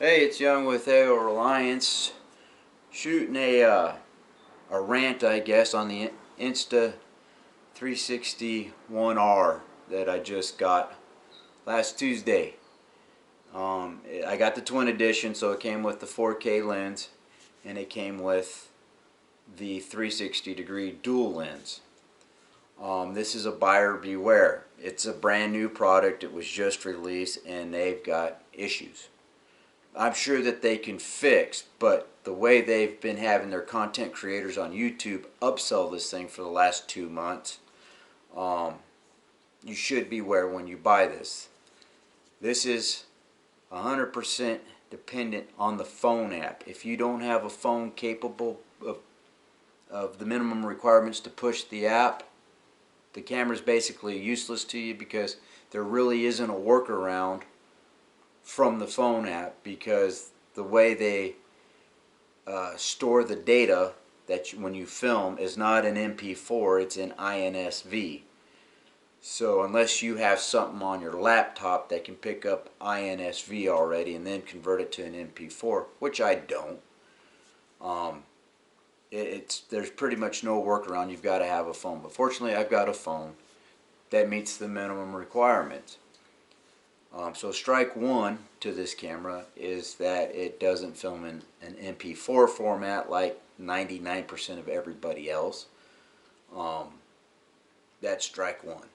Hey, it's Young with AO Reliance, shooting a rant, I guess, on the Insta360 1R that I just got last Tuesday. I got the twin edition, so it came with the 4K lens, and it came with the 360 degree dual lens. This is a buyer beware. It's a brand new product. It was just released, and they've got issues. I'm sure that they can fix, but the way they've been having their content creators on YouTube upsell this thing for the last 2 months, you should beware when you buy this. This is 100% dependent on the phone app. If you don't have a phone capable of the minimum requirements to push the app, the camera is basically useless to you, because there really isn't a workaround from the phone app, because the way they store the data that when you film is not an MP4, it's in INSV. So unless you have something on your laptop that can pick up INSV already and then convert it to an MP4, which I don't, there's pretty much no workaround. You've got to have a phone. But fortunately, I've got a phone that meets the minimum requirements. So strike one to this camera is that it doesn't film in an MP4 format like 99% of everybody else. That's strike one.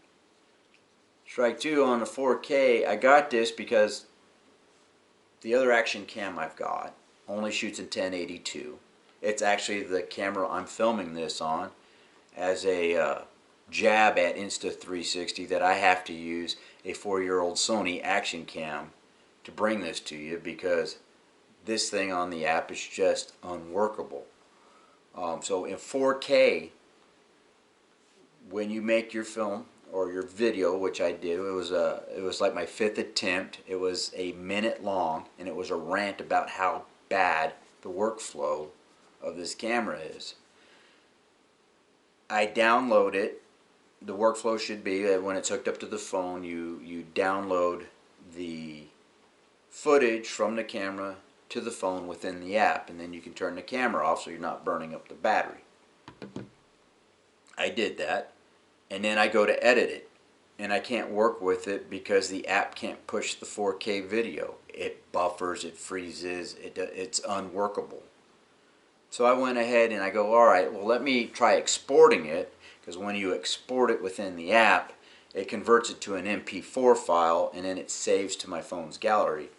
Strike two, on the 4K, I got this because the other action cam I've got only shoots in 1082. It's actually the camera I'm filming this on as a jab at Insta360 that I have to use a 4-year-old Sony action cam to bring this to you, because this thing on the app is just unworkable. So in 4K, when you make your film or your video, which I did, it was like my 5th attempt. It was a minute long, and it was a rant about how bad the workflow of this camera is. I download it. The workflow should be that when it's hooked up to the phone, you download the footage from the camera to the phone within the app, and then you can turn the camera off so you're not burning up the battery. I did that, and then I go to edit it, and I can't work with it because the app can't push the 4K video. It buffers, it freezes, it's unworkable. So I went ahead and I go, alright, well, let me try exporting it, because when you export it within the app, it converts it to an MP4 file, and then it saves to my phone's gallery.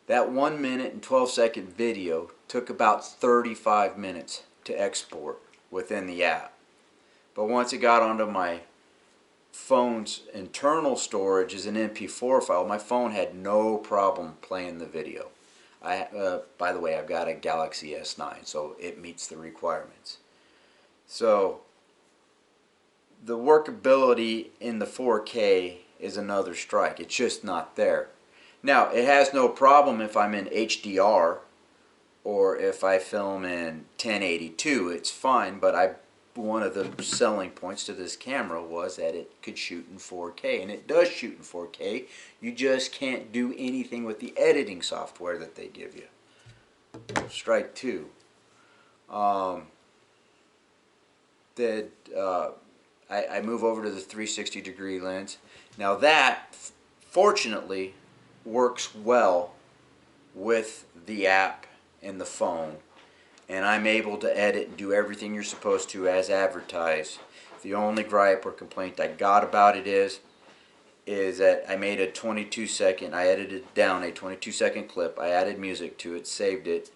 That 1 minute and 12-second video took about 35 minutes to export within the app. But once it got onto my phone's internal storage as an MP4 file, my phone had no problem playing the video. By the way, I've got a Galaxy S9, so it meets the requirements. So the workability in the 4K is another strike. It's just not there. Now, it has no problem if I'm in HDR or if I film in 1082. It's fine, but one of the selling points to this camera was that it could shoot in 4K, and it does shoot in 4K. You just can't do anything with the editing software that they give you. Strike two. I move over to the 360 degree lens. Now that, fortunately, works well with the app and the phone, and I'm able to edit and do everything you're supposed to as advertised. The only gripe or complaint I got about it is that I made a 22-second, I edited down a 22-second clip, I added music to it, saved it,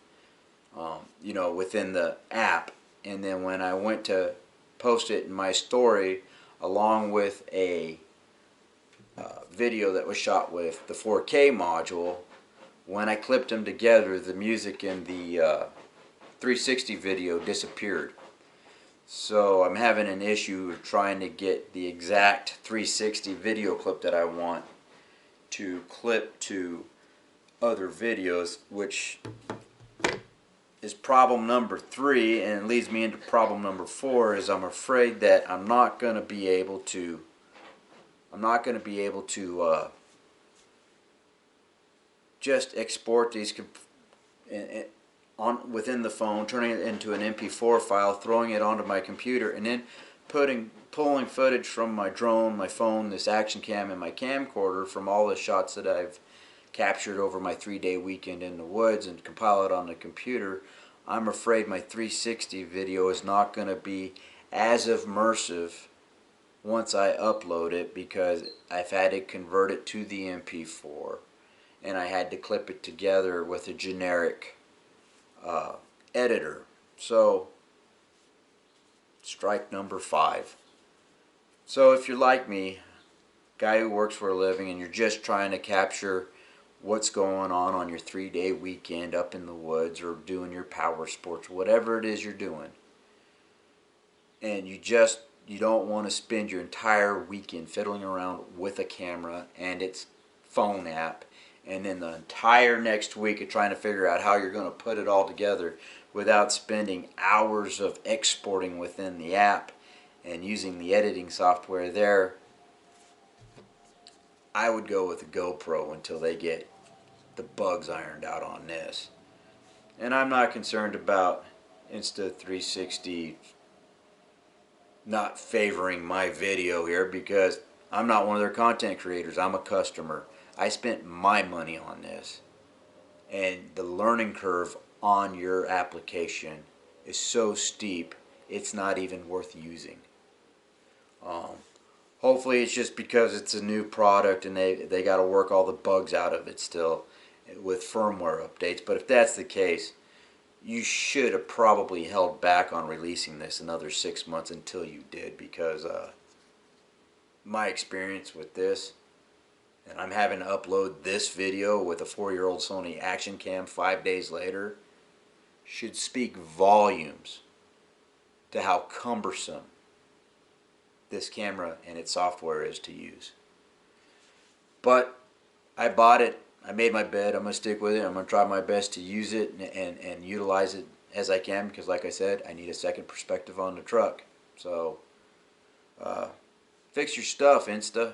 within the app, and then when I went to post it in my story along with a video that was shot with the 4K module, when I clipped them together, the music in the 360 video disappeared. So I'm having an issue trying to get the exact 360 video clip that I want to clip to other videos, which is problem number 3, and leads me into problem number 4. Is I'm afraid that I'm not going to be able to just export these on within the phone, turning it into an MP4 file, throwing it onto my computer, and then pulling footage from my drone, my phone, this action cam, and my camcorder from all the shots that I've captured over my 3-day weekend in the woods and compile it on the computer. I'm afraid my 360 video is not going to be as immersive once I upload it, because I've had to convert it to the MP4 and I had to clip it together with a generic editor. So strike number 5. So if you're like me, guy who works for a living, and you're just trying to capture what's going on your 3-day weekend up in the woods or doing your power sports, whatever it is you're doing, and you don't want to spend your entire weekend fiddling around with a camera and its phone app, and then the entire next week of trying to figure out how you're going to put it all together without spending hours of exporting within the app and using the editing software there, I would go with a GoPro until they get the bugs ironed out on this. And I'm not concerned about Insta360 not favoring my video here, because I'm not one of their content creators. I'm a customer. I spent my money on this, and the learning curve on your application is so steep it's not even worth using. Hopefully it's just because it's a new product and they got to work all the bugs out of it still with firmware updates. But if that's the case, you should have probably held back on releasing this another 6 months until you did, because my experience with this, and I'm having to upload this video with a 4-year-old Sony action cam 5 days later, should speak volumes to how cumbersome this camera and its software is to use. But I bought it. I made my bed. I'm going to stick with it. I'm going to try my best to use it and utilize it as I can, because like I said, I need a second perspective on the truck. So fix your stuff, Insta.